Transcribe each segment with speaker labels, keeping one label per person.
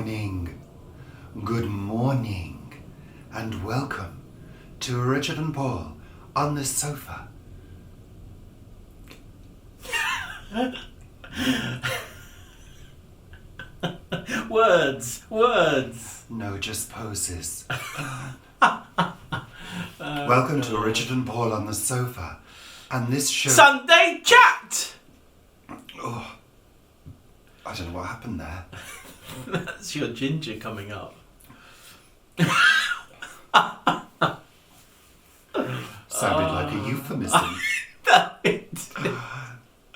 Speaker 1: morning, good morning, and welcome to Richard and Paul on the sofa.
Speaker 2: Words.
Speaker 1: No, just poses. Welcome to Richard and Paul on the sofa, and this show...
Speaker 2: Sunday chat!
Speaker 1: Oh, I don't know what happened there.
Speaker 2: That's your ginger coming up.
Speaker 1: Sounded like a euphemism.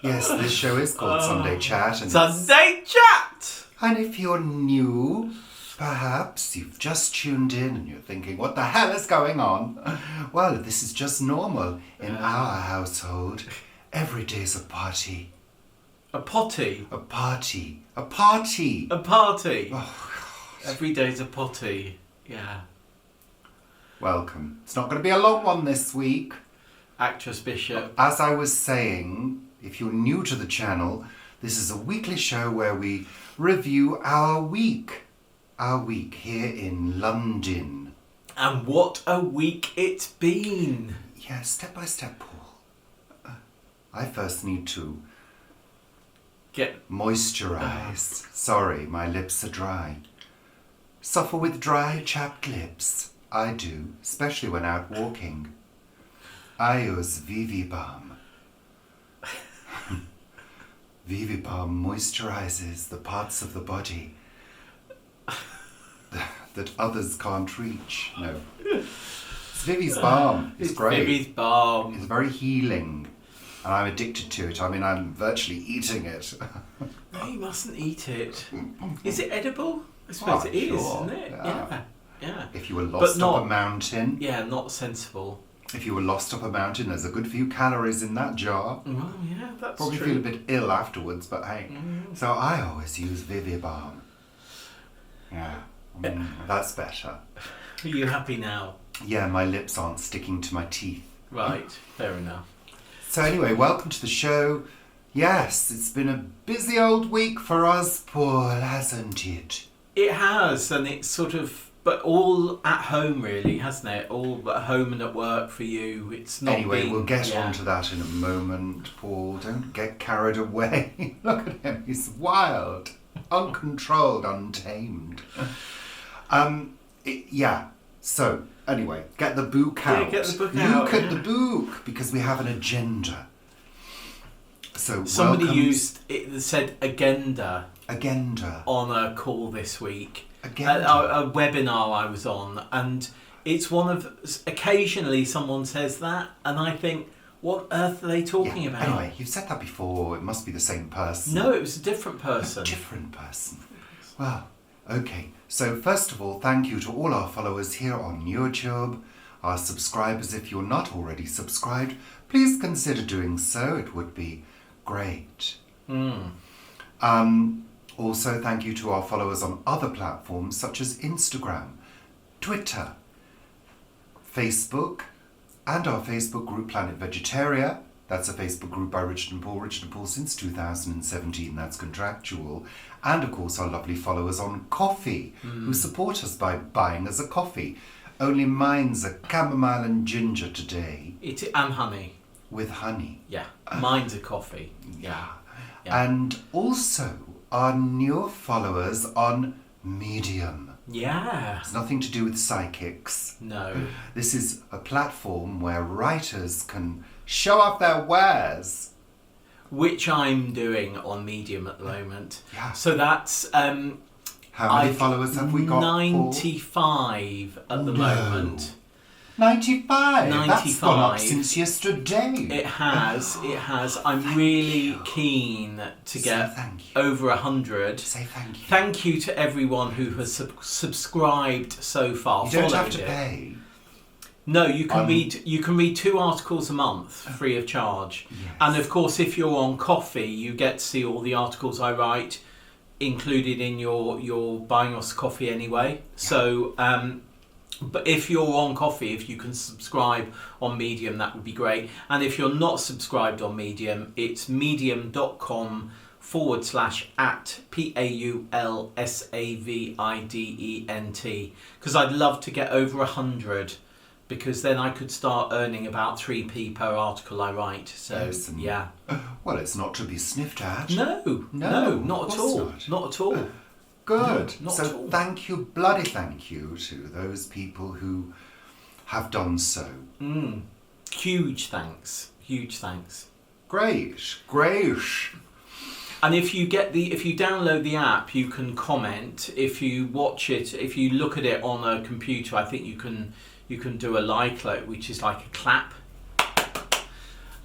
Speaker 1: Yes, this show is called Sunday Chat. And
Speaker 2: Sunday chat!
Speaker 1: And if you're new, perhaps you've just tuned in and you're thinking, what the hell is going on? Well, this is just normal in our household. Every day's a party.
Speaker 2: A potty?
Speaker 1: A party. A party.
Speaker 2: A party.
Speaker 1: Oh, God.
Speaker 2: Every day's a potty. Yeah.
Speaker 1: Welcome. It's not going to be a long one this week.
Speaker 2: Actress Bishop.
Speaker 1: As I was saying, if you're new to the channel, this is a weekly show where we review our week. Our week here in London.
Speaker 2: And what a week it's been.
Speaker 1: Yeah, step by step, Paul. I first need to
Speaker 2: Get
Speaker 1: moisturize. Sorry, my lips are dry. Suffer with dry, chapped lips. I do, especially when out walking. I use Vivi Balm. Vivi Balm moisturizes the parts of the body that others can't reach. No. It's Vivi's Balm. It's great.
Speaker 2: Vivi's Balm.
Speaker 1: It's very healing. And I'm addicted to it. I mean, I'm virtually eating it.
Speaker 2: No, you mustn't eat it. Is it edible? I suppose it is,
Speaker 1: sure.
Speaker 2: isn't it? Yeah.
Speaker 1: If you were lost up a mountain.
Speaker 2: Yeah, not sensible.
Speaker 1: If you were lost up a mountain, there's a good few calories in that jar.
Speaker 2: Well, yeah, that's
Speaker 1: Probably
Speaker 2: true.
Speaker 1: feel a bit ill afterwards, but hey. So I always use Vivi Balm. Yeah, that's better.
Speaker 2: Are you happy now?
Speaker 1: Yeah, my lips aren't sticking to my teeth.
Speaker 2: Right, fair enough.
Speaker 1: So anyway, welcome to the show. Yes, it's been a busy old week for us, Paul, hasn't it?
Speaker 2: It has, and it's sort of, but all at home really, hasn't it? All at home and at work for you. It's not.
Speaker 1: Anyway, we'll get on to that in a moment, Paul. Don't get carried away. Look at him, he's wild, uncontrolled, untamed. So, anyway, get the book out.
Speaker 2: Yeah, get the book out.
Speaker 1: Look at the book, because we have an agenda. So
Speaker 2: Somebody said agenda on a call this week.
Speaker 1: Agenda.
Speaker 2: A webinar I was on, and it's one of, occasionally someone says that, and I think, what earth are they talking about?
Speaker 1: Anyway, you've said that before, it must be the same person.
Speaker 2: No, it was a different person.
Speaker 1: A different person. Well, okay. So first of all, thank you to all our followers here on YouTube, our subscribers. If you're not already subscribed, please consider doing so. It would be great. Also, thank you to our followers on other platforms such as Instagram, Twitter, Facebook, and our Facebook group Planet Vegetaria. That's a Facebook group by Richard and Paul since 2017, that's contractual. And of course our lovely followers on Coffee, who support us by buying us a coffee. Only mine's a chamomile and ginger today.
Speaker 2: And honey.
Speaker 1: With honey.
Speaker 2: Yeah, mine's a coffee. Yeah.
Speaker 1: And also our new followers on Medium.
Speaker 2: Yeah.
Speaker 1: It's nothing to do with psychics.
Speaker 2: No.
Speaker 1: This is a platform where writers can show off their wares.
Speaker 2: Which I'm doing on Medium at the moment.
Speaker 1: Yeah.
Speaker 2: So that's...
Speaker 1: How many followers have we got?
Speaker 2: 95 at the moment.
Speaker 1: 95?
Speaker 2: 95.
Speaker 1: That's gone up since yesterday.
Speaker 2: It has. I'm really keen to get over 100.
Speaker 1: Say thank you.
Speaker 2: Thank you to everyone who has subscribed so far.
Speaker 1: You don't have to pay.
Speaker 2: No, you can read 2 articles a month free of charge.
Speaker 1: Yes.
Speaker 2: And of course, if you're on Coffee, you get to see all the articles I write included in your buying us coffee anyway. Yeah. So but if you're on Coffee, if you can subscribe on Medium, that would be great. And if you're not subscribed on Medium, it's medium.com/ /at PAULSAVIDENT, because I'd love to get over 100, because then I could start earning about 3p per article I write. So
Speaker 1: Yes, and-
Speaker 2: yeah.
Speaker 1: Well, it's not to be sniffed at.
Speaker 2: No, not at all. Not at all.
Speaker 1: Good.
Speaker 2: No, not
Speaker 1: So
Speaker 2: at all.
Speaker 1: thank you, bloody thank you to those people who have done so.
Speaker 2: Huge thanks. Huge thanks.
Speaker 1: Great.
Speaker 2: And if you download the app, you can comment. If you watch it, if you look at it on a computer, I think you can do a like, which is like a clap. But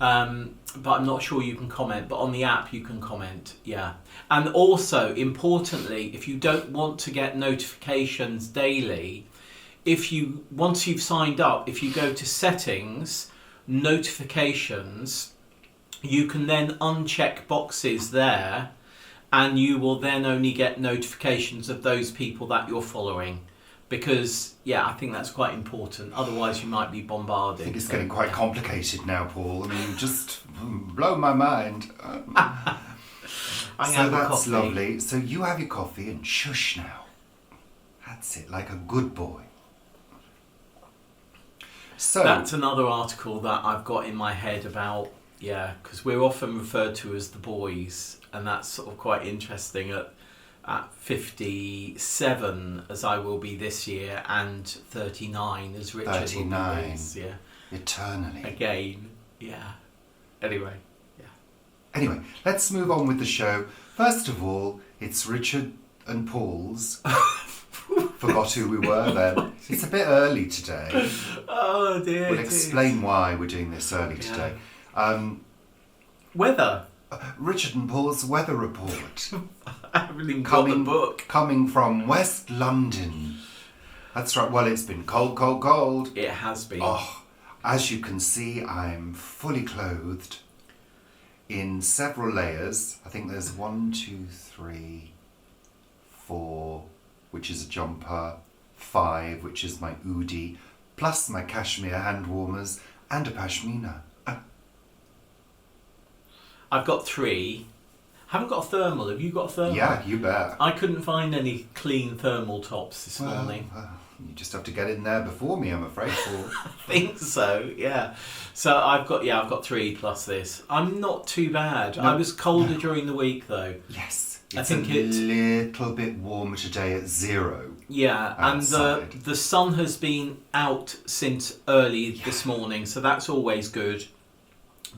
Speaker 2: I'm not sure you can comment. But on the app, you can comment. Yeah. And also, importantly, if you don't want to get notifications daily, once you've signed up, if you go to settings, notifications, you can then uncheck boxes there, and you will then only get notifications of those people that you're following. Because, yeah, I think that's quite important. Otherwise, you might be bombarded.
Speaker 1: I think it's getting quite complicated now, Paul. I mean, you just blow my mind. So that's lovely. So you have your coffee and shush now. That's it, like a good boy. So
Speaker 2: that's another article that I've got in my head about, because we're often referred to as the boys, and that's sort of quite interesting at 57, as I will be this year, and 39 as Richard
Speaker 1: 39.
Speaker 2: will be this year.
Speaker 1: Eternally.
Speaker 2: Again, yeah. Anyway,
Speaker 1: Anyway, let's move on with the show. First of all, it's Richard and Paul's. Forgot who we were then. It's a bit early today.
Speaker 2: Oh dear.
Speaker 1: We'll explain why we're doing this early today.
Speaker 2: Weather.
Speaker 1: Richard and Paul's weather report.
Speaker 2: I haven't even got the book.
Speaker 1: Coming from West London. That's right. Well, it's been cold.
Speaker 2: It has been.
Speaker 1: Oh, as you can see, I'm fully clothed in several layers. I think there's 1, 2, 3, 4, which is a jumper, 5, which is my oodie, plus my cashmere hand warmers and a pashmina.
Speaker 2: I've got 3. Haven't got a thermal. Have you got a thermal?
Speaker 1: Yeah, you bet.
Speaker 2: I couldn't find any clean thermal tops this morning.
Speaker 1: You just have to get in there before me, I'm afraid, Paul.
Speaker 2: I think so, yeah. So I've got 3 plus this. I'm not too bad. I was colder during the week though.
Speaker 1: Yes.
Speaker 2: I
Speaker 1: It's
Speaker 2: think
Speaker 1: a little bit warmer today at 0.
Speaker 2: Yeah,
Speaker 1: outside.
Speaker 2: and the sun has been out since early this morning, so that's always good.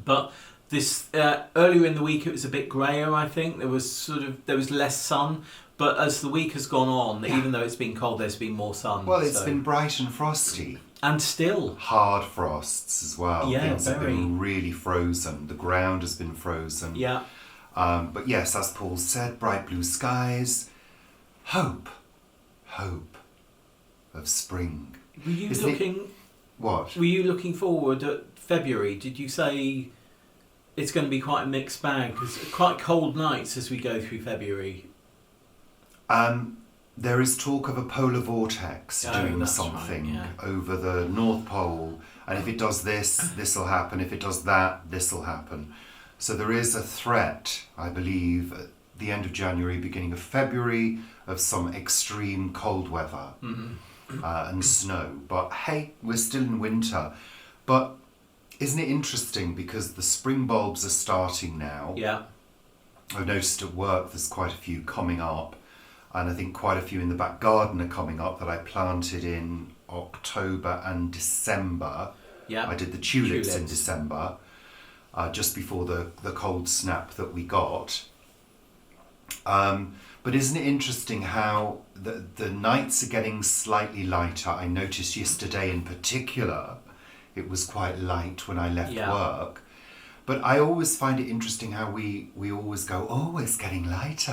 Speaker 2: But this earlier in the week it was a bit grayer. I think there was less sun. But as the week has gone on, even though it's been cold, there's been more sun.
Speaker 1: Well, it's been bright and frosty.
Speaker 2: And still.
Speaker 1: Hard frosts as well.
Speaker 2: Yeah,
Speaker 1: Things have been really frozen. The ground has been frozen.
Speaker 2: Yeah.
Speaker 1: But yes, as Paul said, bright blue skies. Hope of spring.
Speaker 2: Were you looking?
Speaker 1: What?
Speaker 2: Were you looking forward at February? Did you say it's going to be quite a mixed bag? Because quite cold nights as we go through February.
Speaker 1: There is talk of a polar vortex doing something over the North Pole, and if it does this, this will happen. If it does that, this will happen. So there is a threat, I believe, at the end of January, beginning of February, of some extreme cold weather and snow. But hey, we're still in winter. But isn't it interesting, because the spring bulbs are starting now?
Speaker 2: Yeah.
Speaker 1: I've noticed at work there's quite a few coming up. And I think quite a few in the back garden are coming up that I planted in October and December.
Speaker 2: Yeah.
Speaker 1: I did the tulips in December, just before the cold snap that we got. But isn't it interesting how the nights are getting slightly lighter? I noticed yesterday in particular, it was quite light when I left work. But I always find it interesting how we always go, oh, it's getting lighter,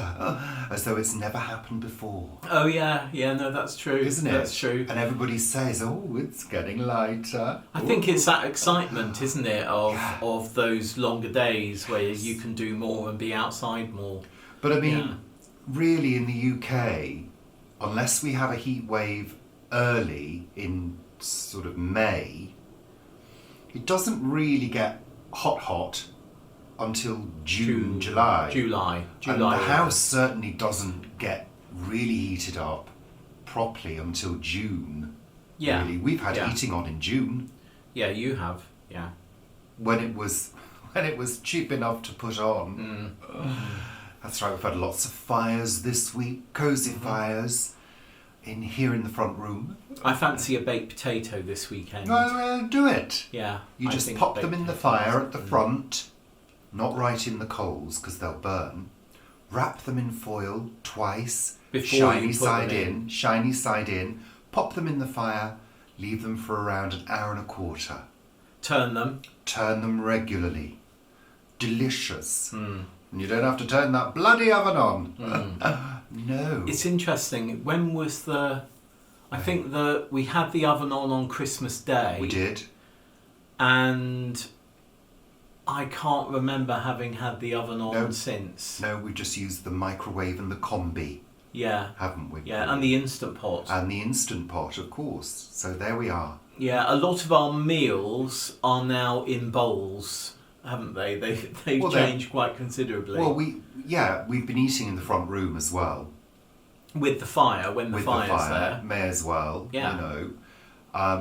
Speaker 1: as though it's never happened before.
Speaker 2: Oh, yeah, no, that's true.
Speaker 1: Isn't it?
Speaker 2: That's true.
Speaker 1: And everybody says, oh, it's getting lighter.
Speaker 2: I think it's that excitement, isn't it, of those longer days where you can do more and be outside more.
Speaker 1: But I mean, really in the UK, unless we have a heat wave early in sort of May, it doesn't really get hot until June, July.
Speaker 2: July.
Speaker 1: And the house certainly doesn't get really heated up properly until June.
Speaker 2: Yeah.
Speaker 1: Really. We've had heating on in June.
Speaker 2: Yeah, you have. Yeah.
Speaker 1: When it was cheap enough to put on. That's right, we've had lots of fires this week, cosy fires here in the front room.
Speaker 2: I fancy a baked potato this weekend.
Speaker 1: Well, do it.
Speaker 2: Yeah.
Speaker 1: You just pop them in the fire at the front, not right in the coals because they'll burn. Wrap them in foil twice, shiny side in, pop them in the fire, leave them for around an hour and a quarter.
Speaker 2: Turn them
Speaker 1: regularly. Delicious. And you don't have to turn that bloody oven on. No.
Speaker 2: It's interesting. When was I think we had the oven on Christmas Day.
Speaker 1: We did.
Speaker 2: And I can't remember having had the oven on since.
Speaker 1: No, we just used the microwave and the combi.
Speaker 2: Yeah.
Speaker 1: Haven't we?
Speaker 2: Yeah, and the Instant Pot.
Speaker 1: And the Instant Pot, of course. So there we are.
Speaker 2: Yeah, a lot of our meals are now in bowls, haven't they? They've changed quite considerably.
Speaker 1: Well, we've been eating in the front room as well.
Speaker 2: With the fire, when the fire's there.
Speaker 1: May as well,
Speaker 2: yeah.
Speaker 1: You know.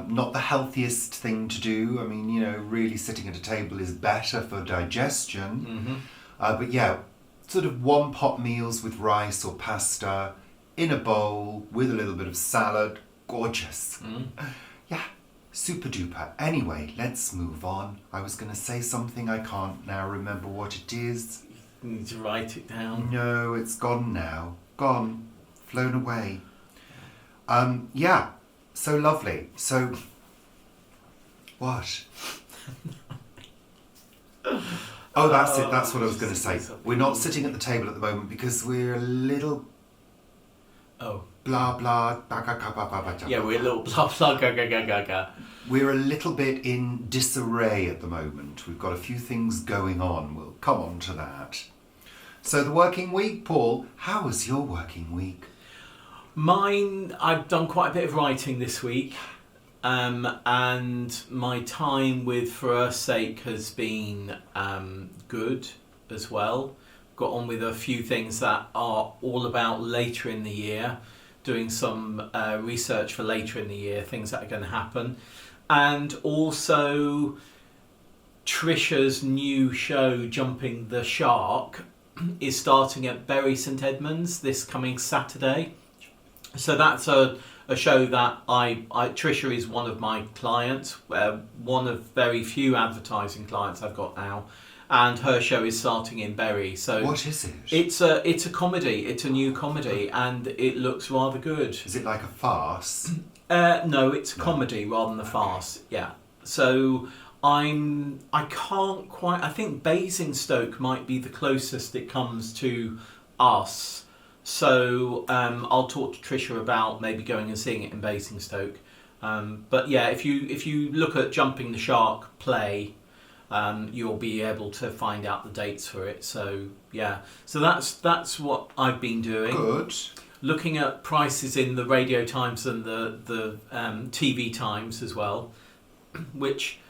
Speaker 1: Not the healthiest thing to do. I mean, you know, really sitting at a table is better for digestion. But yeah, sort of one pot meals with rice or pasta in a bowl with a little bit of salad. Gorgeous. Yeah, super duper. Anyway, let's move on. I was going to say something. I can't now remember what it is.
Speaker 2: You need to write it down.
Speaker 1: No, it's gone now. Gone. Flown away. Yeah. So lovely. So, what? Oh, that's it. That's what I was going to say. We're not sitting at the table at the moment because we're a little... Blah, blah,
Speaker 2: yeah, we're a little blah, blah, ga, ga, ga, ga, ga.
Speaker 1: We're a little bit in disarray at the moment. We've got a few things going on. We'll come on to that. So the working week, Paul, how was your working week?
Speaker 2: Mine, I've done quite a bit of writing this week, and my time with For Earth's Sake has been good as well. Got on with a few things that are all about later in the year, doing some research for later in the year, things that are going to happen. And also Trisha's new show, Jumping the Shark, is starting at Bury St Edmunds this coming Saturday. So that's a show that Trisha is one of my clients, one of very few advertising clients I've got now, and her show is starting in Bury. So
Speaker 1: what is it?
Speaker 2: It's a comedy. It's a new comedy, and it looks rather good.
Speaker 1: Is it like a farce?
Speaker 2: No, it's a comedy rather than a farce. Yeah. So I can't quite. I think Basingstoke might be the closest it comes to us. So I'll talk to Trisha about maybe going and seeing it in Basingstoke. But yeah, if you look at Jumping the Shark play, you'll be able to find out the dates for it. So yeah, so that's what I've been doing.
Speaker 1: Good.
Speaker 2: Looking at prices in the Radio Times and the TV Times as well, which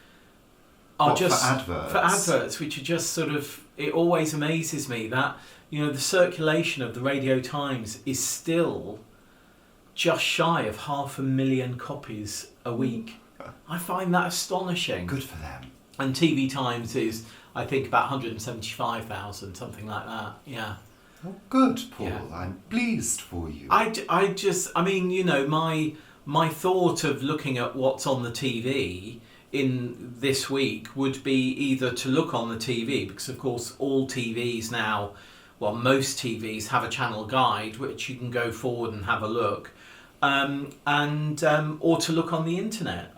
Speaker 2: are just
Speaker 1: for adverts,
Speaker 2: which are just sort of. It always amazes me that, you know, the circulation of the Radio Times is still just shy of 500,000 copies a week. I find that astonishing.
Speaker 1: Good for them.
Speaker 2: And TV Times is, I think, about 175,000, something like that. Yeah.
Speaker 1: Well, good, Paul.
Speaker 2: Yeah.
Speaker 1: I'm pleased for you.
Speaker 2: I mean, you know, my thought of looking at what's on the TV in this week would be either to look on the TV, because of course all TVs now, well, most TVs have a channel guide which you can go forward and have a look, or to look on the internet.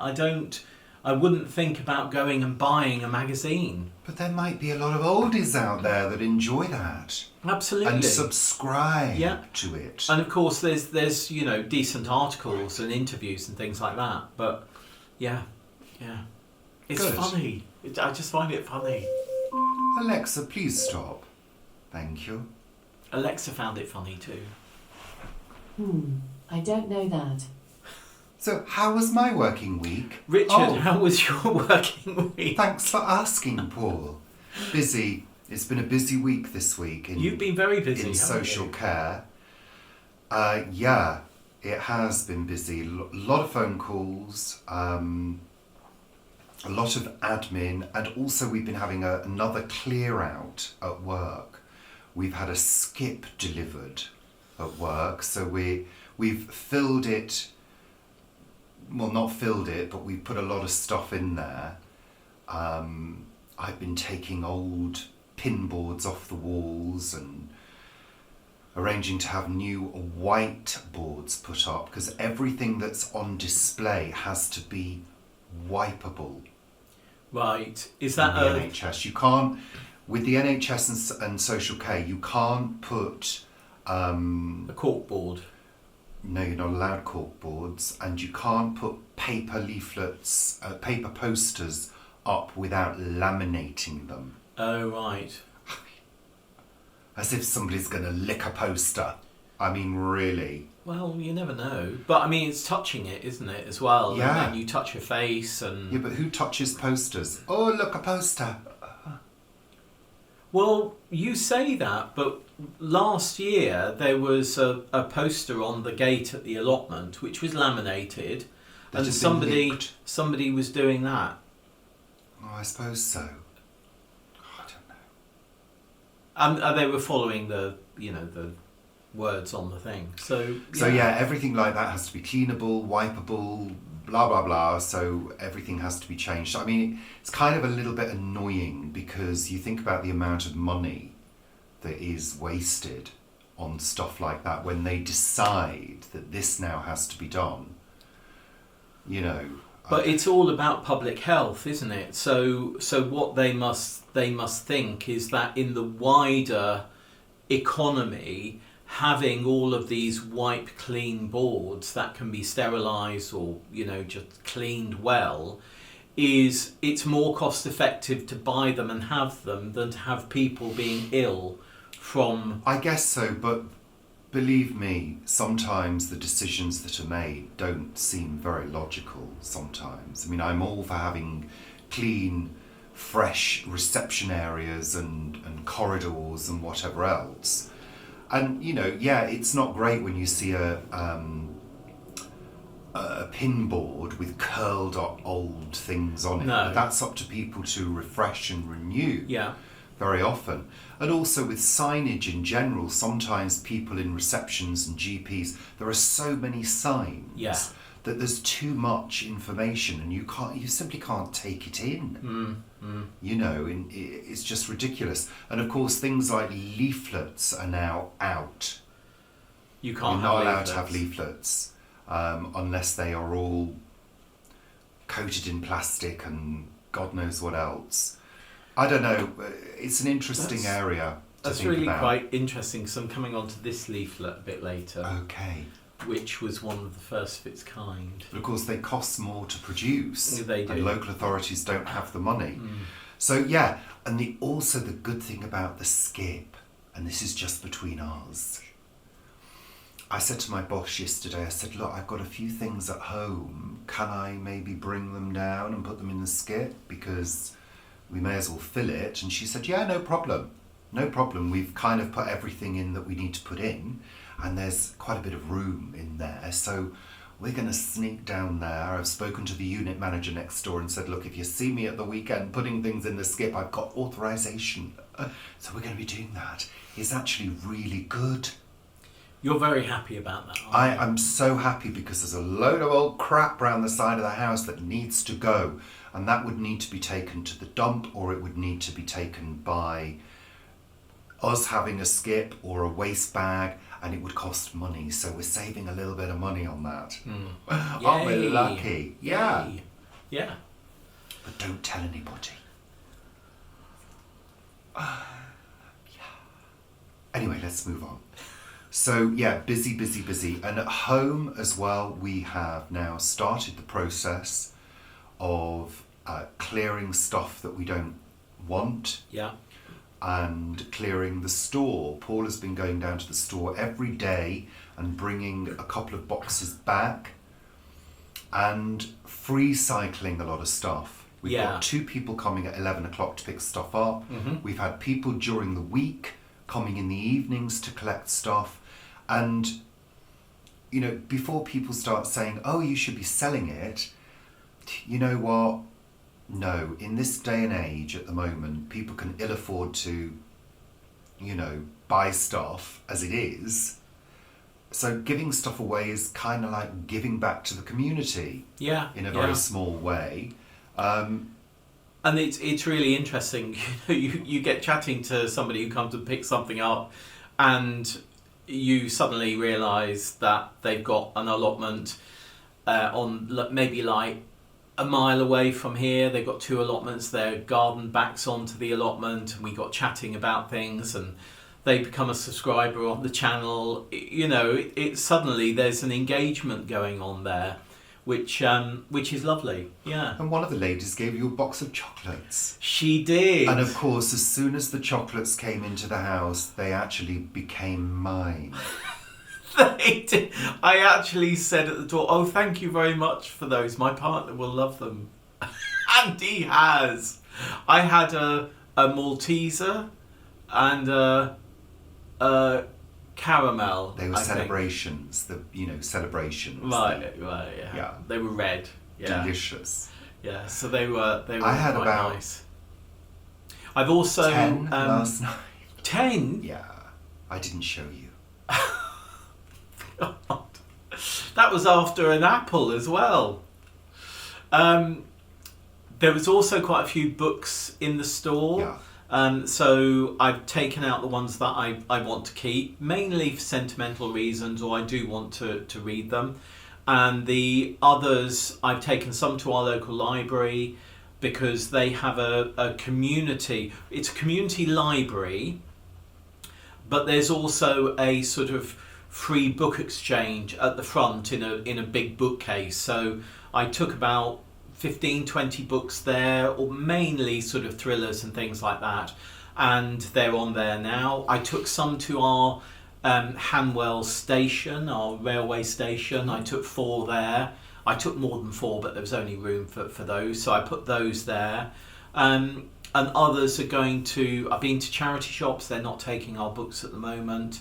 Speaker 2: I wouldn't think about going and buying a magazine.
Speaker 1: But there might be a lot of oldies out there that enjoy that.
Speaker 2: Absolutely.
Speaker 1: And subscribe to it.
Speaker 2: And of course there's you know, decent articles and interviews and things like that. But yeah. It's
Speaker 1: Good.
Speaker 2: funny. I just find it funny.
Speaker 1: Alexa, please stop. Thank you.
Speaker 2: Alexa found it funny too.
Speaker 3: I don't know that.
Speaker 1: So, how was my working week?
Speaker 2: Richard, how was your working week?
Speaker 1: Thanks for asking, Paul. Busy. It's been a busy week this week.
Speaker 2: You've been very busy,
Speaker 1: in
Speaker 2: haven't
Speaker 1: social
Speaker 2: you?
Speaker 1: care. Yeah, it has been busy. A lot of phone calls, a lot of admin, and also we've been having another clear out at work. We've had a skip delivered at work, so we've filled it. Well, not filled it, but we've put a lot of stuff in there. I've been taking old pin boards off the walls and arranging to have new white boards put up, because everything that's on display has to be wipeable.
Speaker 2: Right. Is that
Speaker 1: in the NHS? You can't, with the NHS and social care, you can't put
Speaker 2: a corkboard?
Speaker 1: No, you're not allowed corkboards, and you can't put paper leaflets, paper posters up without laminating them.
Speaker 2: Oh, right.
Speaker 1: As if somebody's going to lick a poster. I mean, really.
Speaker 2: Well, you never know. But I mean, it's touching it, isn't it, as well?
Speaker 1: Yeah.
Speaker 2: And then you touch your face and...
Speaker 1: Yeah, but who touches posters? Oh, look, a poster.
Speaker 2: Well, you say that, but last year there was a poster on the gate at the allotment which was laminated,
Speaker 1: That
Speaker 2: and
Speaker 1: had been licked.
Speaker 2: somebody was doing that.
Speaker 1: Oh, I suppose so. I don't know.
Speaker 2: And they were following the words on the thing. So
Speaker 1: yeah, everything like that has to be cleanable, wipeable, blah blah blah. So everything has to be changed. I mean, it's kind of a little bit annoying because you think about the amount of money that is wasted on stuff like that when they decide that this now has to be done. You know.
Speaker 2: But it's all about public health, isn't it? So what they must think is that in the wider economy, having all of these wipe clean boards that can be sterilised or just cleaned well, it's more cost effective to buy them and have them than to have people being ill from...
Speaker 1: I guess so, but believe me, sometimes the decisions that are made don't seem very logical sometimes. I mean, I'm all for having clean, fresh reception areas and corridors and whatever else. And, it's not great when you see a pin board with curled up old things on it.
Speaker 2: No.
Speaker 1: But that's up to people to refresh and renew.
Speaker 2: Yeah.
Speaker 1: Very often. And also with signage in general, sometimes people in receptions and GPs, there are so many signs that there's too much information and you simply can't take it in. It's just ridiculous. And of course things like leaflets are now out.
Speaker 2: You're not
Speaker 1: allowed to have leaflets unless they are all coated in plastic and God knows what else. I don't know. It's an interesting area to
Speaker 2: That's
Speaker 1: think
Speaker 2: really
Speaker 1: about.
Speaker 2: quite interesting. So I'm coming on to this leaflet a bit later.
Speaker 1: Okay.
Speaker 2: Which was one of the first of its kind.
Speaker 1: But of course, they cost more to produce.
Speaker 2: They do.
Speaker 1: And local authorities don't have the money. So yeah, and also the good thing about the skip, and this is just between us. I said to my boss yesterday, I said, look, I've got a few things at home. Can I maybe bring them down and put them in the skip? Because we may as well fill it. And she said, yeah, no problem. No problem. We've kind of put everything in that we need to put in. And there's quite a bit of room in there. So we're going to sneak down there. I've spoken to the unit manager next door and said, look, if you see me at the weekend putting things in the skip, I've got authorization. So we're going to be doing that. It's actually really good.
Speaker 2: You're very happy about that, aren't you?
Speaker 1: I'm so happy because there's a load of old crap around the side of the house that needs to go. And that would need to be taken to the dump, or it would need to be taken by us having a skip or a waste bag, and it would cost money. So we're saving a little bit of money on that. Aren't we lucky? Yeah.
Speaker 2: Yay. Yeah.
Speaker 1: But don't tell anybody. Anyway, let's move on. So yeah, busy. And at home as well, we have now started the process of clearing stuff that we don't want.
Speaker 2: Yeah.
Speaker 1: And clearing the store. Paul has been going down to the store every day and bringing a couple of boxes back and free cycling a lot of stuff. We've
Speaker 2: Yeah.
Speaker 1: got 2 people coming at 11 o'clock to pick stuff up. We've had people during the week coming in the evenings to collect stuff. And, you know, before people start saying, oh, you should be selling it, you know what? No, in this day and age at the moment, people can ill afford to, you know, buy stuff as it is. So giving stuff away is kind of like giving back to the community in a very small way.
Speaker 2: And it's really interesting. You get chatting to somebody who comes and picks something up, and you suddenly realise that they've got an allotment on maybe like a mile away from here. They've got 2 allotments. Their garden backs onto the allotment, and we got chatting about things, and they become a subscriber on the channel. You know, it suddenly there's an engagement going on there, which is lovely. Yeah.
Speaker 1: And one of the ladies gave you a box of chocolates.
Speaker 2: She did.
Speaker 1: And of course, as soon as the chocolates came into the house, they actually became mine.
Speaker 2: They did. I actually said at the door, "Oh, thank you very much for those. My partner will love them," and he has. I had a Malteser and a caramel.
Speaker 1: They were celebrations. Celebrations.
Speaker 2: Right. Yeah. They were red. Yeah.
Speaker 1: Delicious.
Speaker 2: Yeah. So they were.
Speaker 1: I had
Speaker 2: quite
Speaker 1: about
Speaker 2: nice. I've also
Speaker 1: 10 last night.
Speaker 2: 10.
Speaker 1: Yeah. I didn't show you.
Speaker 2: God. That was after an apple as well. There was also quite a few books in the store.
Speaker 1: Yeah.
Speaker 2: So I've taken out the ones that I want to keep, mainly for sentimental reasons, or I do want to read them. And the others, I've taken some to our local library because they have a community. It's a community library, but there's also a sort of free book exchange at the front in a big bookcase. So I took about 15-20 books there, or mainly sort of thrillers and things like that, and they're on there now. I took some to our Hanwell station, our railway station. I took 4 there. I took more than 4, but there was only room for those, so I put those there. And others are going to, I've been to charity shops, they're not taking our books at the moment.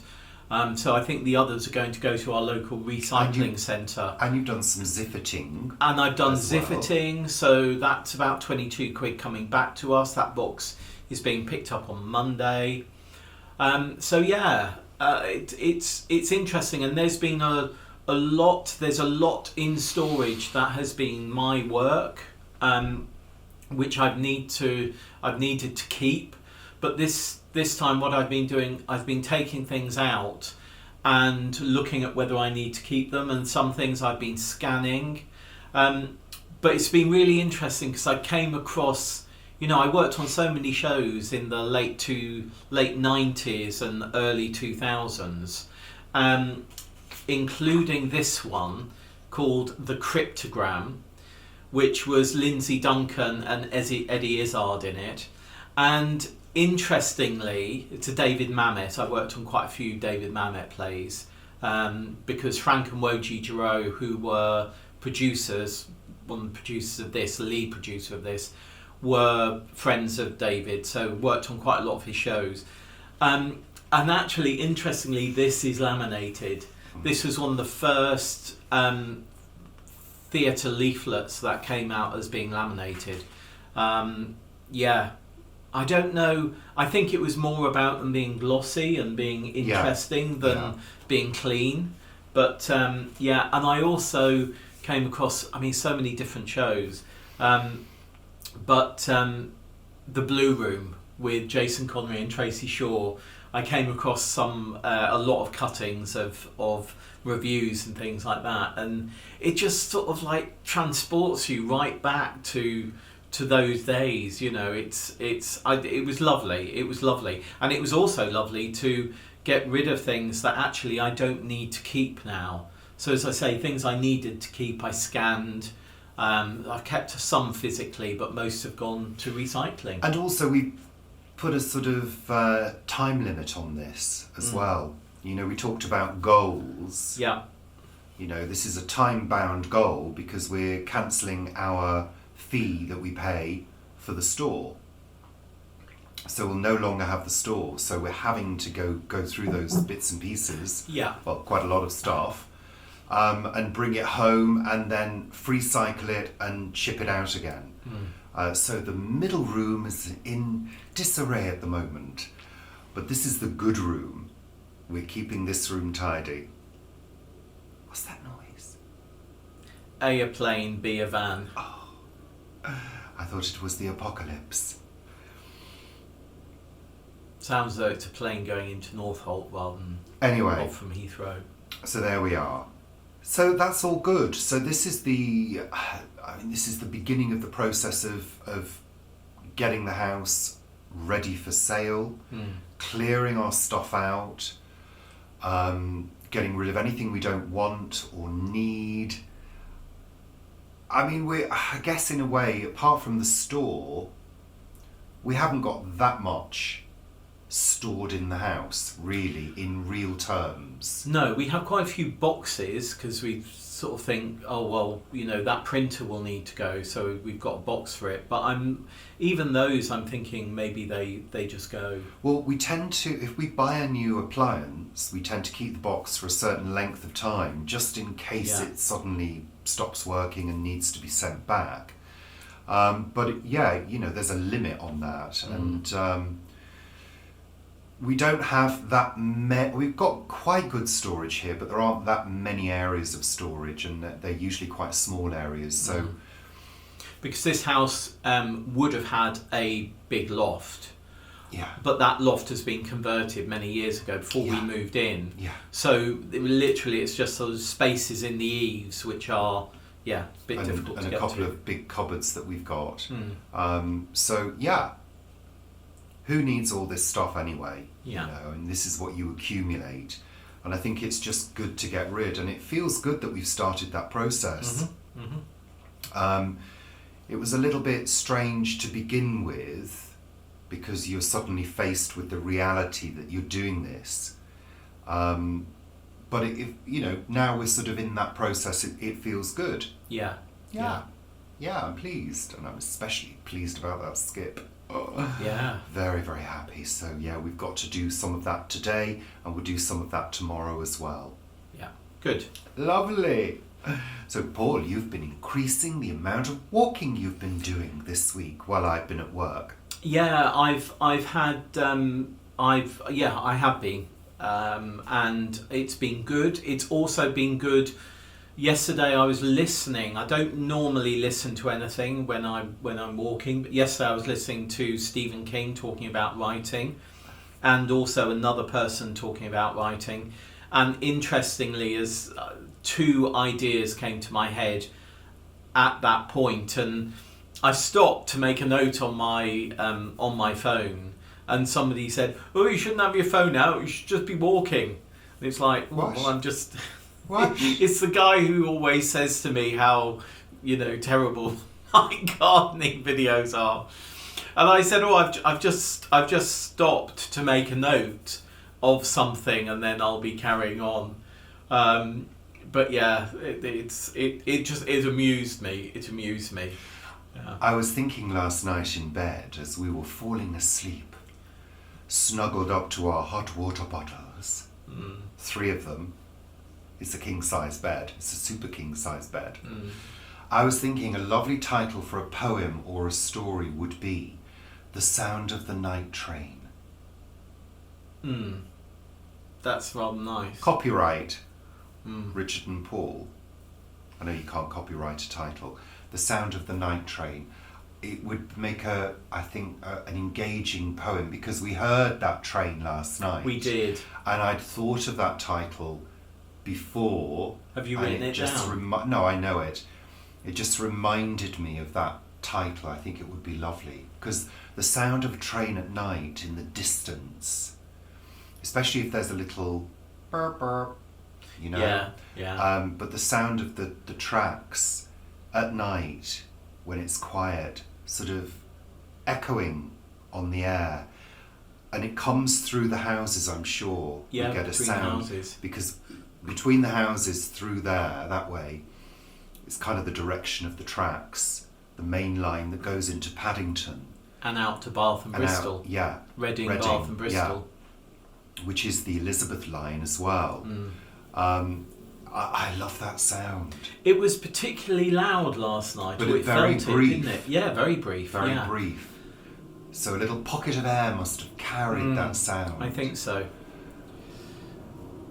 Speaker 2: So I think the others are going to go to our local recycling centre.
Speaker 1: And you've done some ziffiting.
Speaker 2: And I've done
Speaker 1: as well.
Speaker 2: ziffiting, so that's about 22 quid coming back to us. That box is being picked up on Monday. So yeah, it's interesting, and there's been there's a lot in storage that has been my work, which I've needed to keep. But this time what I've been doing, I've been taking things out and looking at whether I need to keep them, and some things I've been scanning. But it's been really interesting because I came across, I worked on so many shows in the late 90s and early 2000s, including this one called The Cryptogram, which was Lindsay Duncan and Eddie Izzard in it. And interestingly, it's a David Mamet. I worked on quite a few David Mamet plays because Frank and Woji Giroux, who were producers, one of the producers of this, the lead producer of this, were friends of David, so worked on quite a lot of his shows. And actually, interestingly, this is laminated. This was one of the first theatre leaflets that came out as being laminated. I don't know. I think it was more about them being glossy and being interesting than being clean. But and I also came across, so many different shows. But The Blue Room with Jason Connery and Tracy Shaw, I came across a lot of cuttings of reviews and things like that, and it just sort of like transports you right back to those days. It was lovely, and it was also lovely to get rid of things that actually I don't need to keep now. So as I say, things I needed to keep, I scanned. I've kept some physically, but most have gone to recycling.
Speaker 1: And also we put a sort of time limit on this as well. We talked about goals.
Speaker 2: Yeah.
Speaker 1: This is a time-bound goal because we're cancelling our fee that we pay for the store. So we'll no longer have the store. So we're having to go through those bits and pieces.
Speaker 2: Yeah.
Speaker 1: Well, quite a lot of stuff. And bring it home and then free cycle it and ship it out again. So the middle room is in disarray at the moment. But this is the good room. We're keeping this room tidy. What's that noise?
Speaker 2: A plane, B a van.
Speaker 1: Oh, I thought it was the apocalypse.
Speaker 2: Sounds though it's a plane going into Northolt rather than
Speaker 1: Anyway,
Speaker 2: off from Heathrow.
Speaker 1: so there we are. So that's all good. So this is the beginning of the process of getting the house ready for sale, clearing our stuff out, getting rid of anything we don't want or need. I mean, I guess in a way, apart from the store, we haven't got that much stored in the house, really, in real terms.
Speaker 2: No, we have quite a few boxes because we sort of think, oh well, that printer will need to go, so we've got a box for it. But even those, I'm thinking maybe they just go.
Speaker 1: Well, we tend to, if we buy a new appliance, we tend to keep the box for a certain length of time, just in case it suddenly stops working and needs to be sent back. But there's a limit on that, and we don't have that we've got quite good storage here, but there aren't that many areas of storage, and they're usually quite small areas. So,
Speaker 2: because this house would have had a big loft, but that loft has been converted many years ago before we moved in.
Speaker 1: Yeah.
Speaker 2: So it's just those spaces in the eaves which are a bit difficult to get to.
Speaker 1: And a couple of big cupboards that we've got. Who needs all this stuff anyway? And this is what you accumulate, and I think it's just good to get rid, and it feels good that we've started that process. It was a little bit strange to begin with, because you're suddenly faced with the reality that you're doing this, but now we're sort of in that process. It feels good. I'm pleased, and I'm especially pleased about that skip. Very, very happy. So we've got to do some of that today, and we'll do some of that tomorrow as well.
Speaker 2: Good.
Speaker 1: Lovely. So Paul, you've been increasing the amount of walking you've been doing this week while I've been at work.
Speaker 2: I have been, and it's been good. It's also been good. Yesterday I was listening. I don't normally listen to anything when I'm walking, but yesterday I was listening to Stephen King talking about writing, and also another person talking about writing. And interestingly, as two ideas came to my head at that point, and I stopped to make a note on my phone, and somebody said, "Oh, you shouldn't have your phone out. You should just be walking." And it's like, well, I'm just. What? It's the guy who always says to me how, terrible my gardening videos are, and I said, "Oh, I've just stopped to make a note of something, and then I'll be carrying on." But it amused me. It amused me. Yeah.
Speaker 1: I was thinking last night in bed as we were falling asleep, snuggled up to our hot water bottles, 3 of them. It's a king-size bed. It's a super king-size bed. I was thinking a lovely title for a poem or a story would be The Sound of the Night Train.
Speaker 2: That's rather nice.
Speaker 1: Copyright, Richard and Paul. I know you can't copyright a title. The Sound of the Night Train. It would make an engaging poem, because we heard that train last night.
Speaker 2: We did.
Speaker 1: And I'd thought of that title before.
Speaker 2: Have you written it down?
Speaker 1: No, I know it. It just reminded me of that title. I think it would be lovely, because the sound of a train at night in the distance, especially if there's a little burp burp, but the sound of the tracks at night when it's quiet, sort of echoing on the air, and it comes through the houses. I'm sure you get a sound because between the houses through there, that way, it's kind of the direction of the tracks, the main line that goes into Paddington.
Speaker 2: And out to Bath and Bristol.
Speaker 1: Out, yeah.
Speaker 2: Reading, Bath and Bristol.
Speaker 1: Yeah, which is the Elizabeth line as well. I love that sound.
Speaker 2: It was particularly loud last night.
Speaker 1: But
Speaker 2: it
Speaker 1: very
Speaker 2: felt
Speaker 1: brief.
Speaker 2: It, didn't it? Yeah, very brief.
Speaker 1: Very brief. So a little pocket of air must have carried that sound.
Speaker 2: I think so.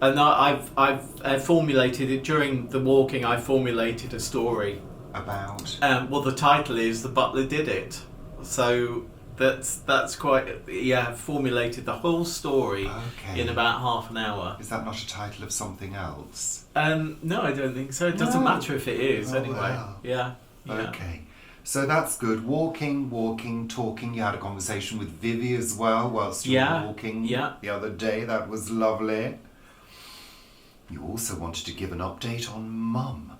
Speaker 2: And I've formulated it during the walking. I formulated a story
Speaker 1: About?
Speaker 2: well, the title is "The Butler Did It," so that's quite. I've formulated the whole story in about half an hour.
Speaker 1: Is that not a title of something else?
Speaker 2: No, I don't think so. It doesn't matter if it is anyway.
Speaker 1: Wow.
Speaker 2: Yeah.
Speaker 1: Okay. So that's good. Walking, talking. You had a conversation with Vivi as well whilst you were walking the other day. That was lovely. You also wanted to give an update on Mum.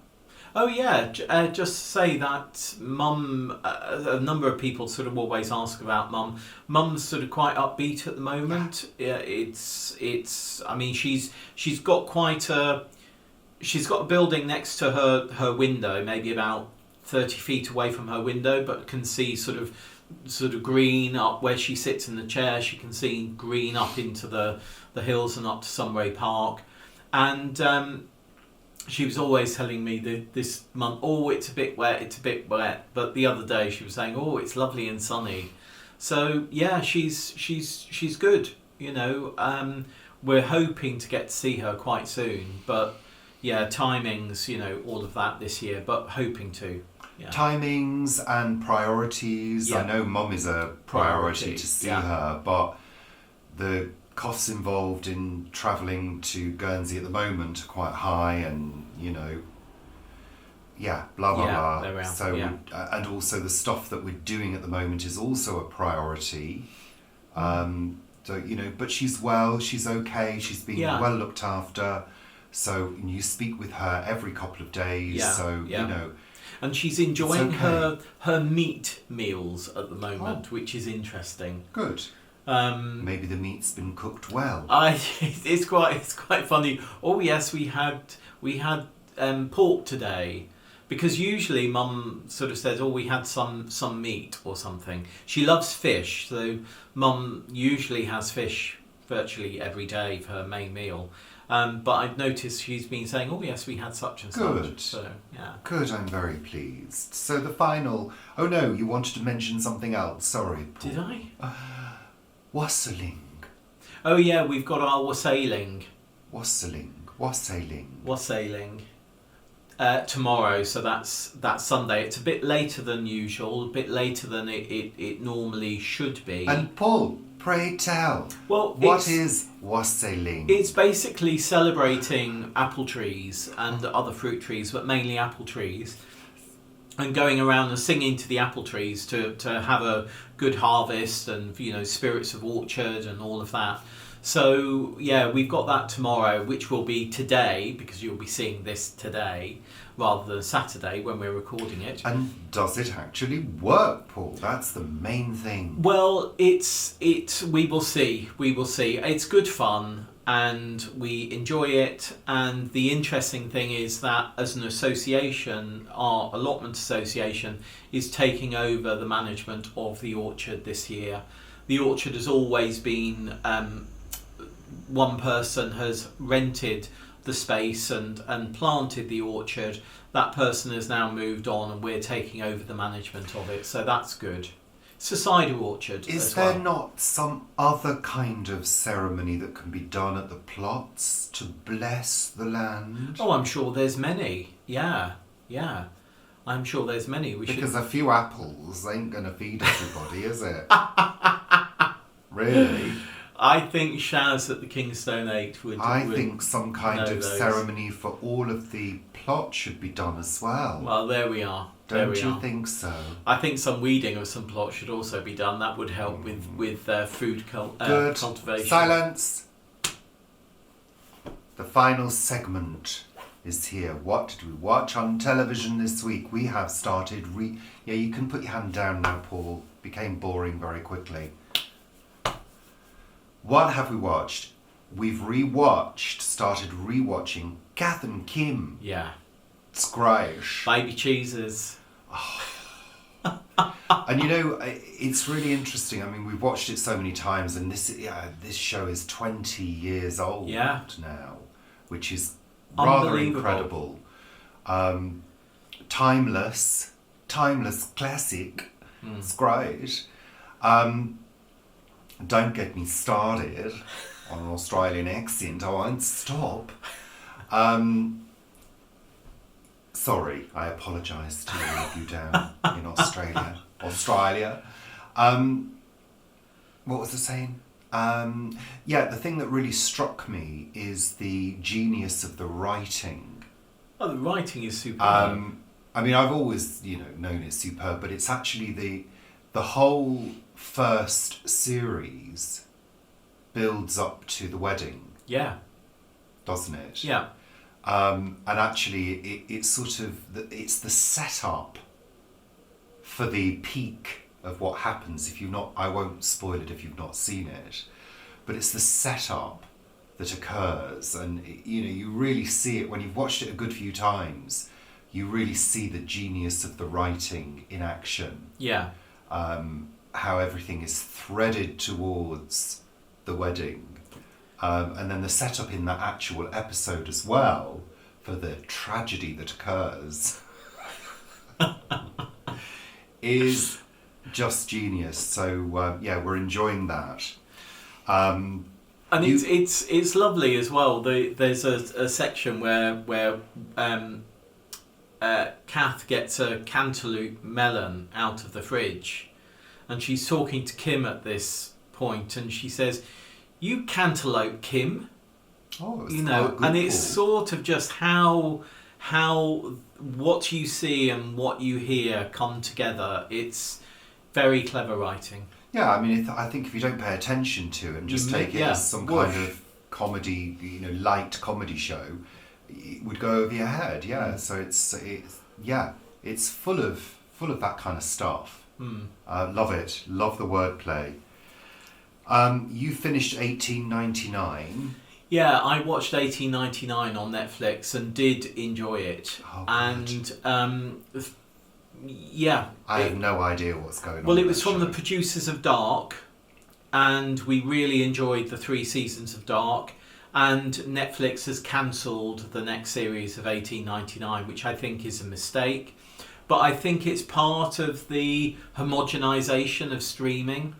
Speaker 2: Oh yeah, just say that Mum. A number of people sort of always ask about Mum. Mum's sort of quite upbeat at the moment. Yeah, it's. I mean, she's got quite a. She's got a building next to her window, maybe about 30 feet away from her window, but can see sort of green up where she sits in the chair. She can see green up into the hills and up to Sunray Park, and she was always telling me this month, it's a bit wet. But the other day she was saying, it's lovely and sunny. So yeah, she's good. You know, we're hoping to get to see her quite soon, but yeah, timings, all of that this year, but hoping to. Yeah.
Speaker 1: Timings and priorities. Yeah. I know Mum is a priority to see her, but the costs involved in travelling to Guernsey at the moment are quite high, and blah blah blah. So and also the stuff that we're doing at the moment is also a priority. So but she's well, she's okay, she's being well looked after. So you speak with her every couple of days. So
Speaker 2: and she's enjoying her meat meals at the moment, which is interesting.
Speaker 1: Good. Maybe the meat's been cooked well.
Speaker 2: It's quite funny. Oh yes, we had pork today, because usually Mum sort of says, we had some meat or something. She loves fish, so Mum usually has fish virtually every day for her main meal. But I've noticed she's been saying, yes, we had such and such.
Speaker 1: Good.
Speaker 2: So, yeah.
Speaker 1: Good, I'm very pleased. So the final... Oh no, you wanted to mention something else. Sorry, Paul.
Speaker 2: Did I?
Speaker 1: Wassailing.
Speaker 2: Oh yeah, we've got our Wassailing.
Speaker 1: Wassailing.
Speaker 2: Tomorrow, so that's Sunday. It's a bit later than usual, a bit later than it normally should be.
Speaker 1: And Paul, pray tell, what is Wassailing?
Speaker 2: It's basically celebrating apple trees and other fruit trees, but mainly apple trees, and going around and singing to the apple trees to have a good harvest and spirits of orchard and all of that. So yeah, we've got that tomorrow, which will be today, because you'll be seeing this today rather than Saturday when we're recording it.
Speaker 1: And does it actually work, Paul? That's the main thing.
Speaker 2: Well, we will see. It's good fun and we enjoy it. And the interesting thing is that as an association, our allotment association is taking over the management of the orchard this year. The orchard has always been... one person has rented the space and planted the orchard. That person has now moved on and we're taking over the management of it, so that's good. It's a cider orchard.
Speaker 1: Is there not some other kind of ceremony that can be done at the plots to bless the land?
Speaker 2: Oh, I'm sure there's many. Yeah. I'm sure there's many.
Speaker 1: Because a few apples ain't going to feed everybody, is it? Really?
Speaker 2: I think Shaz at the Kingstone 8 would...
Speaker 1: I think some kind of ceremony for all of the plot should be done as well.
Speaker 2: Well, there we are.
Speaker 1: Don't you think so?
Speaker 2: I think some weeding of some plots should also be done. That would help with food cultivation.
Speaker 1: Silence! The final segment is here. What did we watch on television this week? We have started... you can put your hand down now, Paul. Became boring very quickly. What have we watched? We've started rewatching Kath and Kim.
Speaker 2: Yeah.
Speaker 1: It's great.
Speaker 2: Baby cheeses.
Speaker 1: And you know, it's really interesting. I mean, we've watched it so many times, and this show is 20 years old now, which is rather incredible. Timeless classic. It's great. Don't get me started on an Australian accent. I won't stop. Sorry, I apologise to all of you down in Australia. What was I saying? The thing that really struck me is the genius of the writing.
Speaker 2: Oh, the writing is superb.
Speaker 1: I mean, I've always, known it's superb, but it's actually the whole first series builds up to the wedding.
Speaker 2: Yeah.
Speaker 1: Doesn't it?
Speaker 2: Yeah.
Speaker 1: And actually, it's sort of it's the setup for the peak of what happens. I won't spoil it if you've not seen it, but it's the setup that occurs, and you really see it when you've watched it a good few times. You really see the genius of the writing in action.
Speaker 2: Yeah.
Speaker 1: How everything is threaded towards the wedding. And then the setup in that actual episode as well for the tragedy that occurs is just genius. So we're enjoying that. And
Speaker 2: it's lovely as well. There's a section where Kath gets a cantaloupe melon out of the fridge, and she's talking to Kim at this point, and she says, "You cantaloupe, Kim."
Speaker 1: Oh,
Speaker 2: and it's sort of just how what you see and what you hear come together. It's very clever writing.
Speaker 1: Yeah, I mean, I think if you don't pay attention to it and just take it as some kind of comedy, light comedy show, it would go over your head. Yeah, so it's full of that kind of stuff. Love it. Love the wordplay. You finished 1899.
Speaker 2: Yeah, I watched 1899 on Netflix and did enjoy it.
Speaker 1: Oh,
Speaker 2: and
Speaker 1: I have no idea what's going on.
Speaker 2: Well, it was from the producers of Dark, and we really enjoyed the 3 seasons of Dark. And Netflix has cancelled the next series of 1899, which I think is a mistake. But I think it's part of the homogenisation of streaming.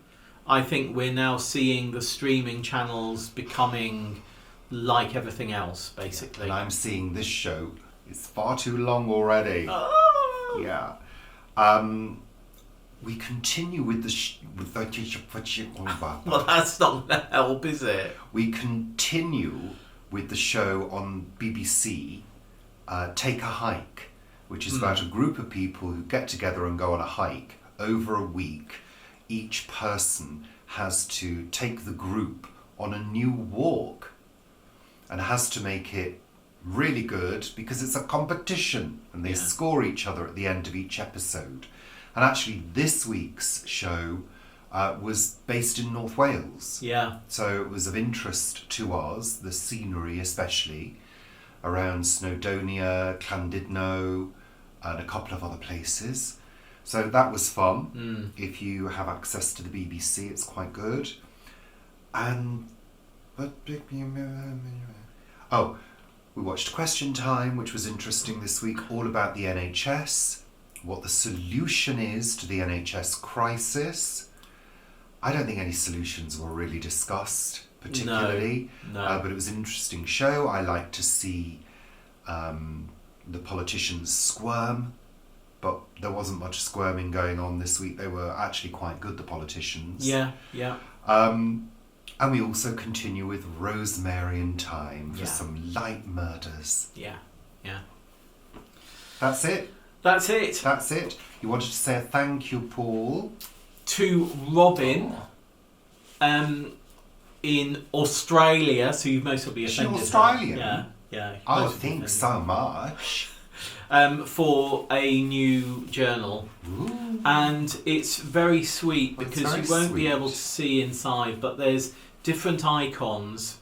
Speaker 2: I think we're now seeing the streaming channels becoming like everything else, basically.
Speaker 1: And I'm seeing this show is far too long already.
Speaker 2: Oh.
Speaker 1: Yeah. We continue with
Speaker 2: Well, that's not going to help, is it?
Speaker 1: We continue with the show on BBC, Take a Hike, which is about a group of people who get together and go on a hike over a week. Each person has to take the group on a new walk and has to make it really good because it's a competition and they score each other at the end of each episode. And actually this week's show was based in North Wales.
Speaker 2: Yeah.
Speaker 1: So it was of interest to us, the scenery especially, around Snowdonia, Llandudno, and a couple of other places. So that was fun. If you have access to the BBC, it's quite good. And we watched Question Time, which was interesting this week, all about the NHS, what the solution is to the NHS crisis. I don't think any solutions were really discussed particularly,
Speaker 2: No.
Speaker 1: But it was an interesting show. I like to see the politicians squirm, but there wasn't much squirming going on this week. They were actually quite good, the politicians.
Speaker 2: Yeah.
Speaker 1: And we also continue with Rosemary and Thyme for some light murders.
Speaker 2: Yeah.
Speaker 1: That's it. You wanted to say a thank you, Paul?
Speaker 2: To Robin in Australia, so you most will be offended.
Speaker 1: She's Australian?
Speaker 2: Yeah.
Speaker 1: I think so much.
Speaker 2: For a new journal.
Speaker 1: Ooh.
Speaker 2: And it's very sweet because you won't be able to see inside, but there's different icons.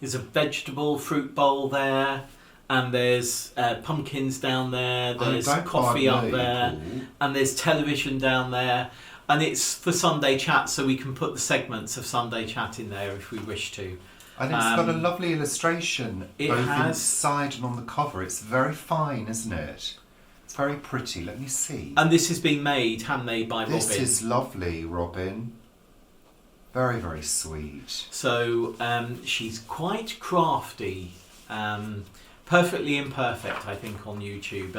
Speaker 2: There's a vegetable fruit bowl there, and there's pumpkins down there, there's
Speaker 1: don't
Speaker 2: coffee up
Speaker 1: mind me,
Speaker 2: there,
Speaker 1: Paul.
Speaker 2: and there's television down there, and it's for Sunday chat, so we can put the segments of Sunday chat in there if we wish to.
Speaker 1: And it's got a lovely illustration
Speaker 2: it
Speaker 1: both
Speaker 2: has.
Speaker 1: inside and on the cover. It's very fine, isn't it? It's very pretty. Let me see.
Speaker 2: And this has been handmade by Robin.
Speaker 1: This is lovely, Robin. Very, very sweet.
Speaker 2: So she's quite crafty, perfectly imperfect, I think, on YouTube.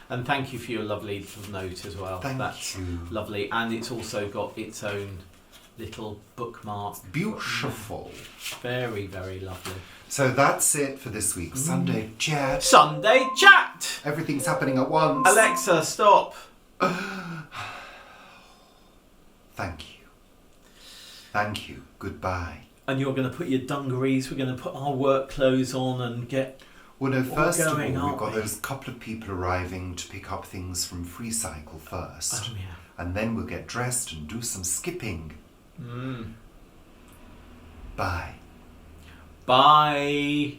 Speaker 2: And thank you for your lovely little note as well.
Speaker 1: Thank you.
Speaker 2: Lovely. And it's also got its own little bookmark.
Speaker 1: Beautiful.
Speaker 2: Very, very lovely.
Speaker 1: So that's it for this week's Sunday Chat.
Speaker 2: Sunday chat!
Speaker 1: Everything's happening at once.
Speaker 2: Alexa, stop.
Speaker 1: Thank you. Thank you. Goodbye.
Speaker 2: And you're going to put your dungarees, we're going to put our work clothes on and get...
Speaker 1: Well, no, first of all,
Speaker 2: going,
Speaker 1: we've
Speaker 2: aren't
Speaker 1: got
Speaker 2: we?
Speaker 1: those couple of people arriving to pick up things from Free Cycle first.
Speaker 2: Oh, yeah.
Speaker 1: And then we'll get dressed and do some skipping. Bye.
Speaker 2: Bye.